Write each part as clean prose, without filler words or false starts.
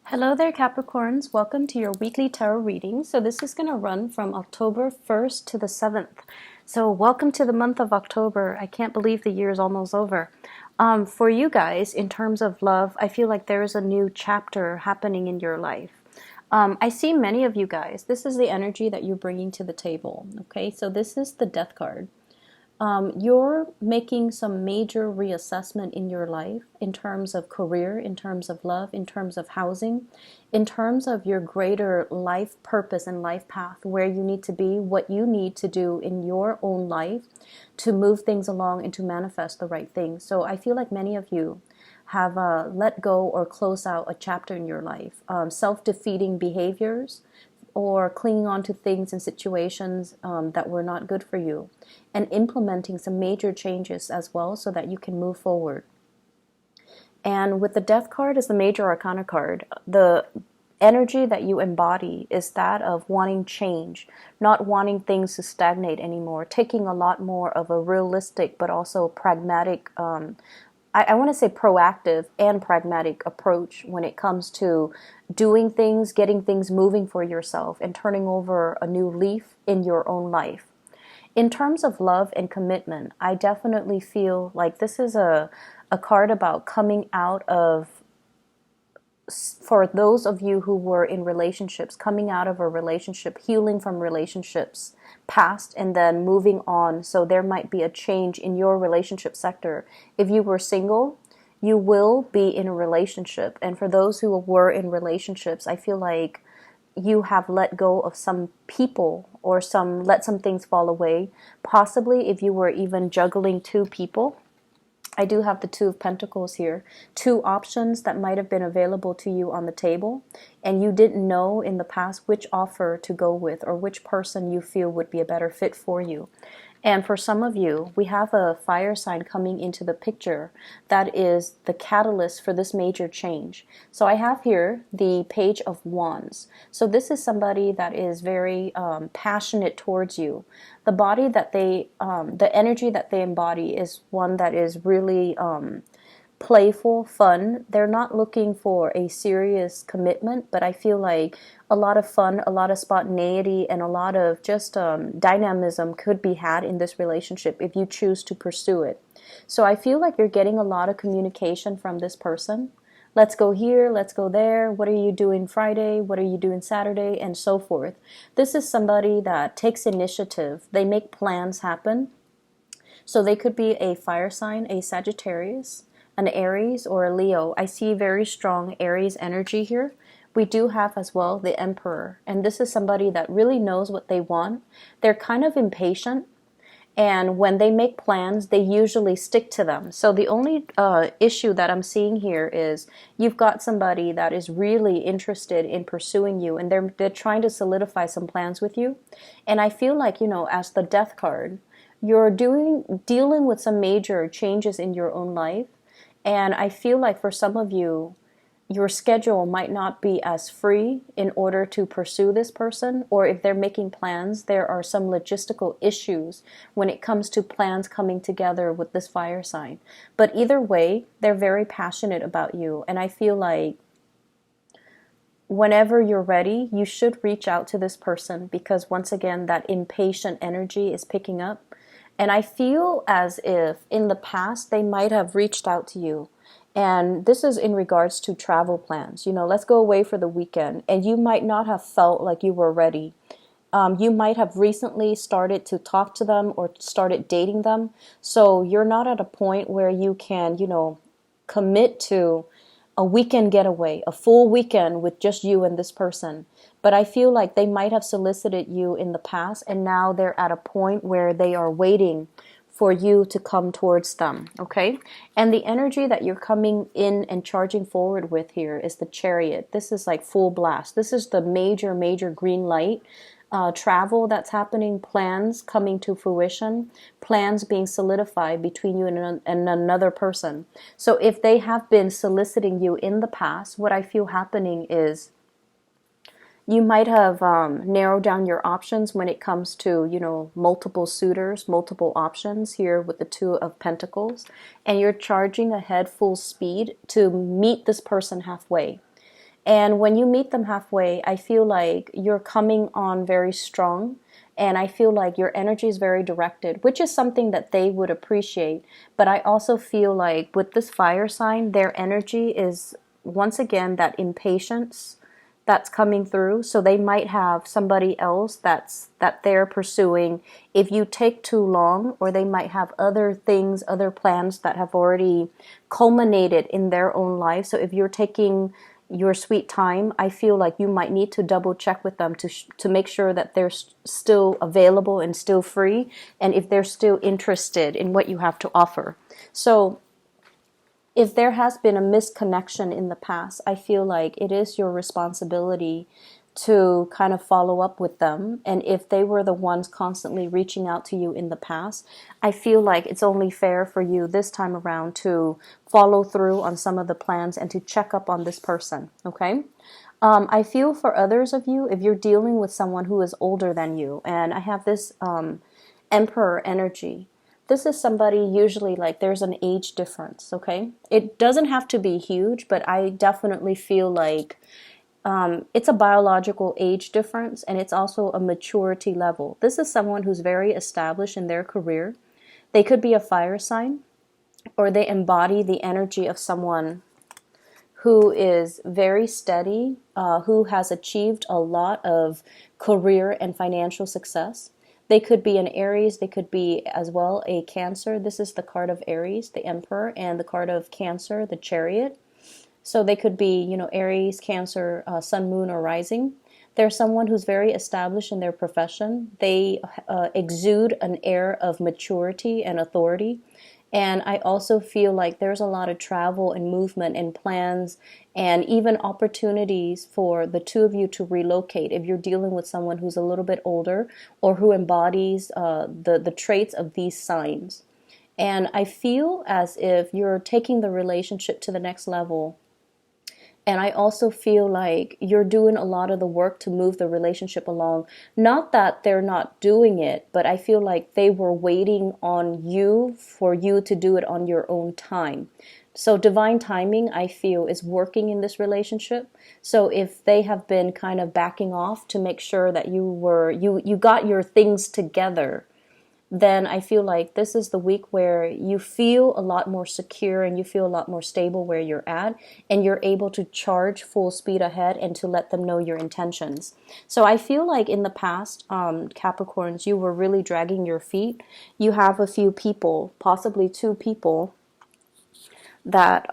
Hello there, Capricorns. Welcome to your weekly tarot reading. So this is going to run from October 1st to the 7th. So welcome to the month of October. I can't believe the year is almost over. For you guys, in terms of love, I feel like there is a new chapter happening in your life. I see many of you guys. This is the energy that you're bringing to the table. Okay, so this is the Death card. You're making some major reassessment in your life in terms of career, in terms of love, in terms of housing, in terms of your greater life purpose and life path, where you need to be, what you need to do in your own life to move things along and to manifest the right things. So I feel like many of you have let go or close out a chapter in your life. Self-defeating behaviors, or clinging on to things and situations that were not good for you, and implementing some major changes as well so that you can move forward. And with the Death card as the major arcana card, the energy that you embody is that of wanting change, not wanting things to stagnate anymore, taking a lot more of a realistic but also pragmatic, I want to say proactive and pragmatic approach when it comes to doing things, getting things moving for yourself, and turning over a new leaf in your own life. In terms of love and commitment, I definitely feel like this is a card about coming out of, for those of you who were in relationships, coming out of a relationship, healing from relationships past, and then moving on. So there might be a change in your relationship sector. If you were single, you will be in a relationship. And for those who were in relationships, I feel like you have let go of some people or let some things fall away. Possibly if you were even juggling two people. I do have the Two of Pentacles here. Two options that might have been available to you on the table, and you didn't know in the past which offer to go with or which person you feel would be a better fit for you. And for some of you, we have a fire sign coming into the picture that is the catalyst for this major change. So I have here the Page of Wands. So this is somebody that is very passionate towards you. The body that the energy that they embody is one that is really playful, fun. They're not looking for a serious commitment, but I feel like a lot of fun, a lot of spontaneity, and a lot of just dynamism could be had in this relationship if you choose to pursue it. So I feel like you're getting a lot of communication from this person. Let's go here, let's go there, what are you doing Friday, what are you doing Saturday, and so forth. This is somebody that takes initiative. They make plans happen. So they could be a fire sign, a Sagittarius, an Aries, or a Leo. I see very strong Aries energy here. We do have as well the Emperor, and this is somebody that really knows what they want. They're kind of impatient, and when they make plans, they usually stick to them. So the only issue that I'm seeing here is you've got somebody that is really interested in pursuing you, and they're trying to solidify some plans with you. And I feel like, you know, as the Death card, you're dealing with some major changes in your own life. And I feel like for some of you, your schedule might not be as free in order to pursue this person, or if they're making plans, there are some logistical issues when it comes to plans coming together with this fire sign. But either way, they're very passionate about you, and I feel like whenever you're ready, you should reach out to this person, because once again, that impatient energy is picking up. And I feel as if in the past they might have reached out to you. And this is in regards to travel plans. You know, let's go away for the weekend. And you might not have felt like you were ready. You might have recently started to talk to them or started dating them. So you're not at a point where you can, you know, commit to a weekend getaway, a full weekend with just you and this person. But I feel like they might have solicited you in the past, and now they're at a point where they are waiting for you to come towards them, okay? And the energy that you're coming in and charging forward with here is the Chariot. This is like full blast. This is the major, major green light. Travel that's happening, plans coming to fruition, plans being solidified between you and another person. So if they have been soliciting you in the past, what I feel happening is you might have narrowed down your options when it comes to, you know, multiple suitors, multiple options here with the Two of Pentacles, and you're charging ahead full speed to meet this person halfway. And when you meet them halfway, I feel like you're coming on very strong. And I feel like your energy is very directed, which is something that they would appreciate. But I also feel like with this fire sign, their energy is once again that impatience that's coming through. So they might have somebody else that they're pursuing if you take too long, or they might have other things, other plans that have already culminated in their own life. So if you're taking your sweet time, I feel like you might need to double check with them to make sure that they're still available and still free, and if they're still interested in what you have to offer. So if there has been a misconnection in the past, I feel like it is your responsibility to kind of follow up with them. And if they were the ones constantly reaching out to you in the past, I feel like it's only fair for you this time around to follow through on some of the plans and to check up on this person, okay? I feel for others of you, if you're dealing with someone who is older than you, and I have this Emperor energy. This is somebody usually like there's an age difference, okay? It doesn't have to be huge, but I definitely feel like it's a biological age difference, and it's also a maturity level. This is someone who's very established in their career. They could be a fire sign, or they embody the energy of someone who is very steady, who has achieved a lot of career and financial success. They could be an Aries. They could be as well a Cancer. This is the card of Aries, the Emperor, and the card of Cancer, the Chariot. So they could be, Aries, Cancer, Sun, Moon, or Rising. They're someone who's very established in their profession. They exude an air of maturity and authority. And I also feel like there's a lot of travel and movement and plans and even opportunities for the two of you to relocate if you're dealing with someone who's a little bit older or who embodies the traits of these signs. And I feel as if you're taking the relationship to the next level. And I also feel like you're doing a lot of the work to move the relationship along. Not that they're not doing it, but I feel like they were waiting on you for you to do it on your own time. So divine timing, I feel, is working in this relationship. So if they have been kind of backing off to make sure that you got your things together, then I feel like this is the week where you feel a lot more secure and you feel a lot more stable where you're at, and you're able to charge full speed ahead and to let them know your intentions. So I feel like in the past, Capricorns, you were really dragging your feet. You have a few people, possibly two people, that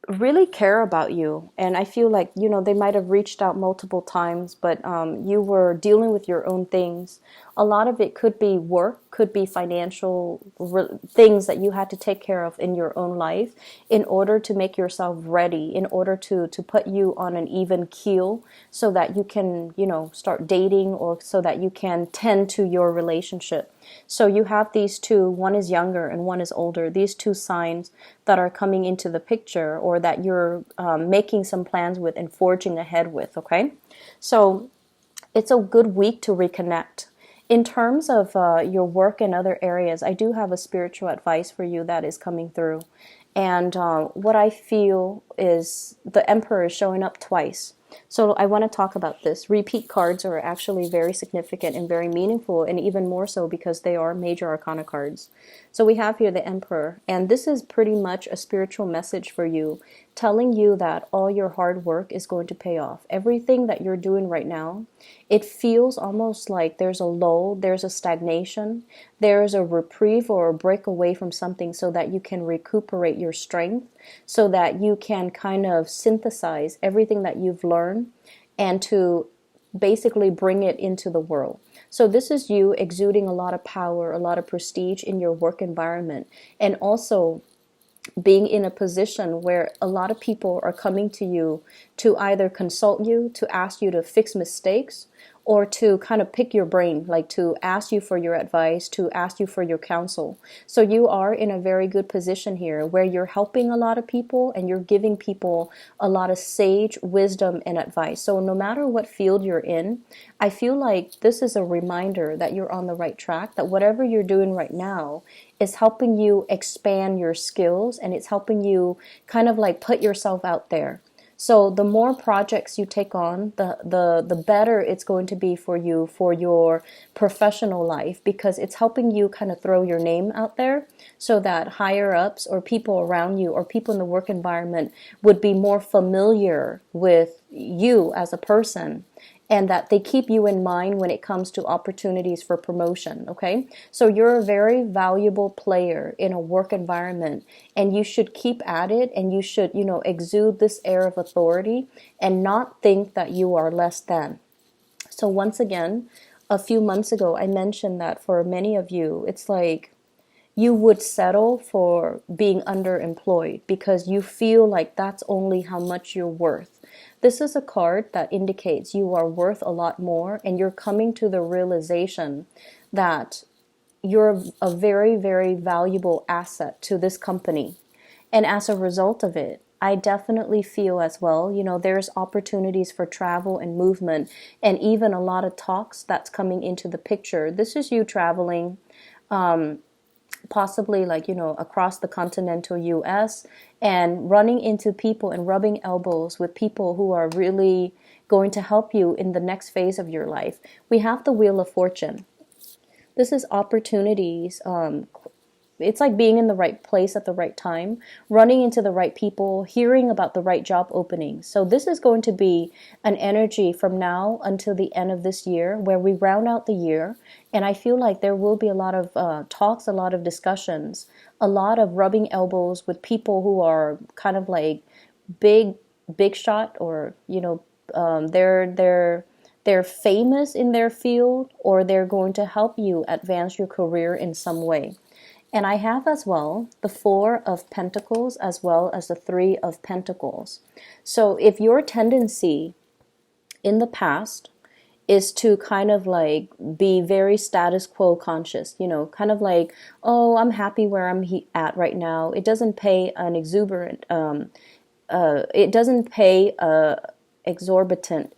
really care about you. And I feel like, they might have reached out multiple times, but you were dealing with your own things. A lot of it could be work, could be financial things that you had to take care of in your own life in order to make yourself ready, in order to put you on an even keel so that you can, start dating, or so that you can tend to your relationship. So you have these two, one is younger and one is older, these two signs that are coming into the picture, or that you're making some plans with and forging ahead with, okay? So it's a good week to reconnect. In terms of your work and other areas, I do have a spiritual advice for you that is coming through. And what I feel is the Emperor is showing up twice. So I want to talk about this. Repeat cards are actually very significant and very meaningful, and even more so because they are major arcana cards. So we have here the Emperor, and this is pretty much a spiritual message for you, telling you that all your hard work is going to pay off. Everything that you're doing right now, it feels almost like there's a lull, there's a stagnation, there's a reprieve or a break away from something so that you can recuperate your strength, so that you can kind of synthesize everything that you've learned and to basically bring it into the world. So this is you exuding a lot of power, a lot of prestige in your work environment, and also being in a position where a lot of people are coming to you to either consult you, to ask you to fix mistakes, or to kind of pick your brain, like to ask you for your advice, to ask you for your counsel. So you are in a very good position here where you're helping a lot of people and you're giving people a lot of sage wisdom and advice. So no matter what field you're in, I feel like this is a reminder that you're on the right track, that whatever you're doing right now is helping you expand your skills, and it's helping you kind of like put yourself out there. So the more projects you take on, the better it's going to be for you for your professional life, because it's helping you kind of throw your name out there so that higher ups or people around you or people in the work environment would be more familiar with you as a person, and that they keep you in mind when it comes to opportunities for promotion, okay? So you're a very valuable player in a work environment, and you should keep at it, and you should, exude this air of authority and not think that you are less than. So once again, a few months ago, I mentioned that for many of you, it's like you would settle for being underemployed because you feel like that's only how much you're worth. This is a card that indicates you are worth a lot more, and you're coming to the realization that you're a very, very valuable asset to this company. And as a result of it, I definitely feel as well, there's opportunities for travel and movement, and even a lot of talks that's coming into the picture. This is you traveling, possibly like, across the continental US, and running into people and rubbing elbows with people who are really going to help you in the next phase of your life. We have the Wheel of Fortune. This is opportunities. It's like being in the right place at the right time, running into the right people, hearing about the right job openings. So this is going to be an energy from now until the end of this year where we round out the year. And I feel like there will be a lot of talks, a lot of discussions, a lot of rubbing elbows with people who are kind of like big shot, or, they're famous in their field, or they're going to help you advance your career in some way. And I have as well the Four of Pentacles as well as the Three of Pentacles. So if your tendency in the past is to kind of like be very status quo conscious, kind of like, oh, I'm happy where I'm at right now. It doesn't pay an exuberant, it doesn't pay a exorbitant,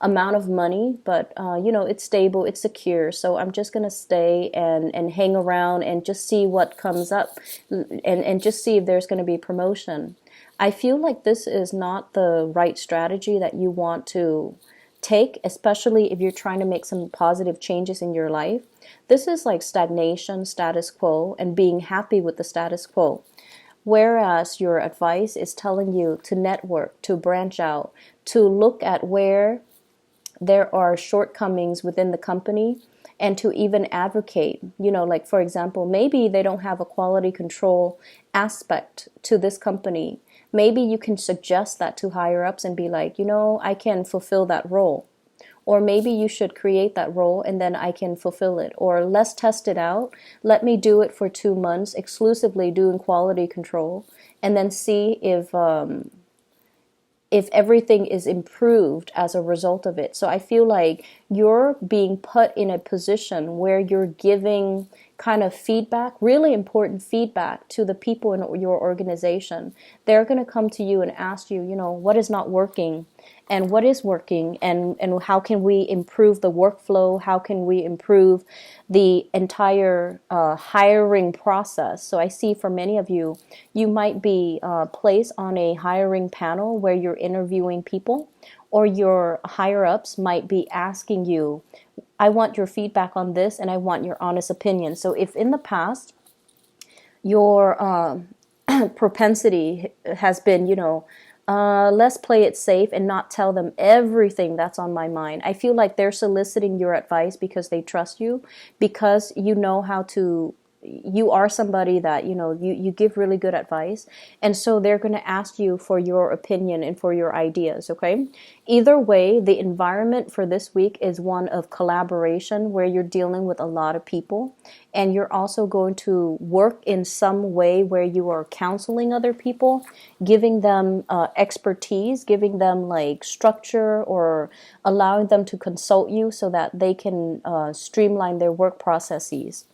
amount of money, but it's stable, it's secure, so I'm just gonna stay and hang around and just see what comes up, and just see if there's gonna be promotion. I feel like this is not the right strategy that you want to take, especially if you're trying to make some positive changes in your life. This is like stagnation, status quo, and being happy with the status quo. Whereas your advice is telling you to network, to branch out, to look at where there are shortcomings within the company, and to even advocate, like for example, maybe they don't have a quality control aspect to this company. Maybe you can suggest that to higher ups and be like, I can fulfill that role. Or maybe you should create that role and then I can fulfill it. Or let's test it out. Let me do it for 2 months, exclusively doing quality control, and then see if everything is improved as a result of it. So I feel like you're being put in a position where you're giving kind of feedback, really important feedback to the people in your organization. They're going to come to you and ask you, what is not working and what is working, and how can we improve the workflow? How can we improve the entire hiring process? So I see for many of you, you might be placed on a hiring panel where you're interviewing people, or your higher ups might be asking you, I want your feedback on this and I want your honest opinion. So if in the past your propensity has been, let's play it safe and not tell them everything that's on my mind. I feel like they're soliciting your advice because they trust you, because you know how to, you are somebody that, you give really good advice. And so they're going to ask you for your opinion and for your ideas, okay? Either way, the environment for this week is one of collaboration where you're dealing with a lot of people. And you're also going to work in some way where you are counseling other people, giving them expertise, giving them like structure, or allowing them to consult you so that they can streamline their work processes.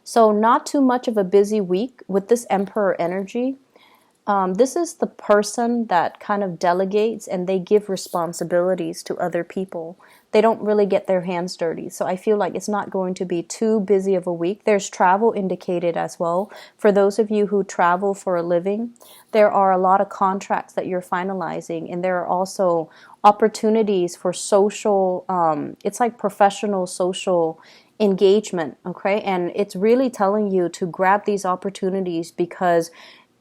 So not too much of a busy week with this Emperor energy. This is the person that kind of delegates and they give responsibilities to other people. They don't really get their hands dirty. So I feel like it's not going to be too busy of a week. There's travel indicated as well. For those of you who travel for a living, there are a lot of contracts that you're finalizing, and there are also opportunities for social, it's like professional social engagement, okay? And it's really telling you to grab these opportunities because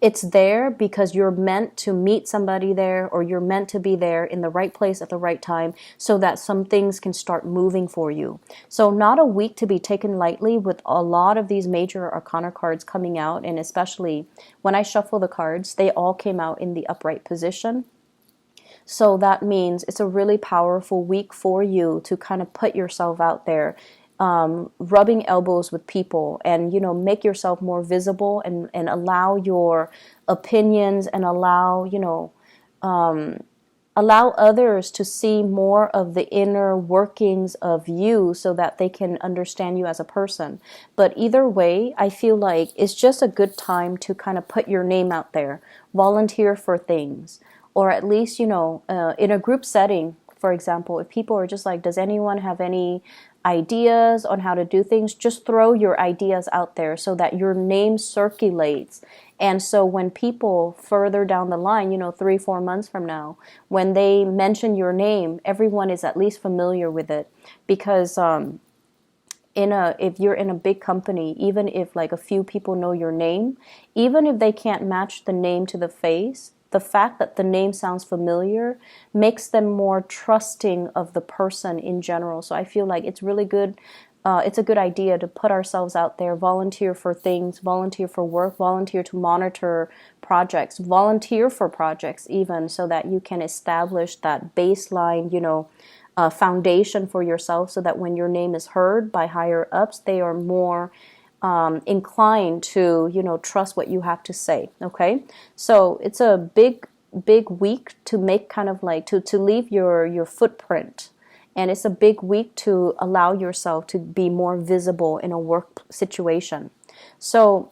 it's there because you're meant to meet somebody there, or you're meant to be there in the right place at the right time so that some things can start moving for you. So not a week to be taken lightly with a lot of these major arcana cards coming out, and especially when I shuffle the cards, they all came out in the upright position. So that means it's a really powerful week for you to kind of put yourself out there, rubbing elbows with people, and make yourself more visible, and allow your opinions, and allow others to see more of the inner workings of you so that they can understand you as a person. But either way, I feel like it's just a good time to kind of put your name out there, volunteer for things, or at least, in a group setting, for example, if people are just like, does anyone have any ideas on how to do things? Just throw your ideas out there so that your name circulates. And so when people further down the line, 3-4 months from now, when they mention your name, everyone is at least familiar with it. Because if you're in a big company, even if like a few people know your name, even if they can't match the name to the face, the fact that the name sounds familiar makes them more trusting of the person in general. So I feel like it's really good. It's a good idea to put ourselves out there, volunteer for things, volunteer for work, volunteer to monitor projects, volunteer for projects even, so that you can establish that baseline, foundation for yourself, so that when your name is heard by higher ups, they are more inclined to, trust what you have to say. Okay. So it's a big week to make kind of like to leave your footprint. And it's a big week to allow yourself to be more visible in a work situation. So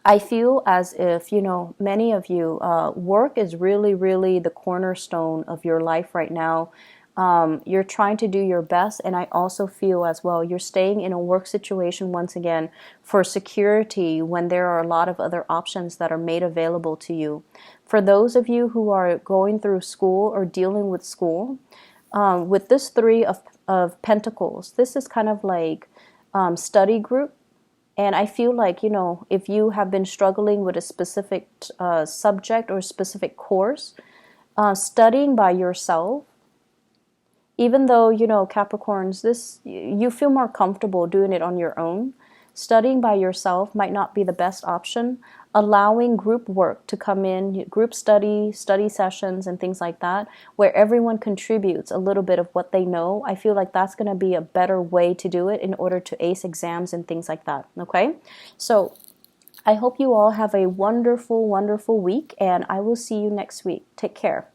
I feel as if, many of you, work is really, really the cornerstone of your life right now. You're trying to do your best, and I also feel as well you're staying in a work situation once again for security when there are a lot of other options that are made available to you. For those of you who are going through school or dealing with school, with this Three of Pentacles, this is kind of like study group. And I feel like, if you have been struggling with a specific subject or specific course, studying by yourself, even though, Capricorns, you feel more comfortable doing it on your own, studying by yourself might not be the best option. Allowing group work to come in, group study sessions and things like that, where everyone contributes a little bit of what they know, I feel like that's going to be a better way to do it in order to ace exams and things like that. Okay? So I hope you all have a wonderful, wonderful week, and I will see you next week. Take care.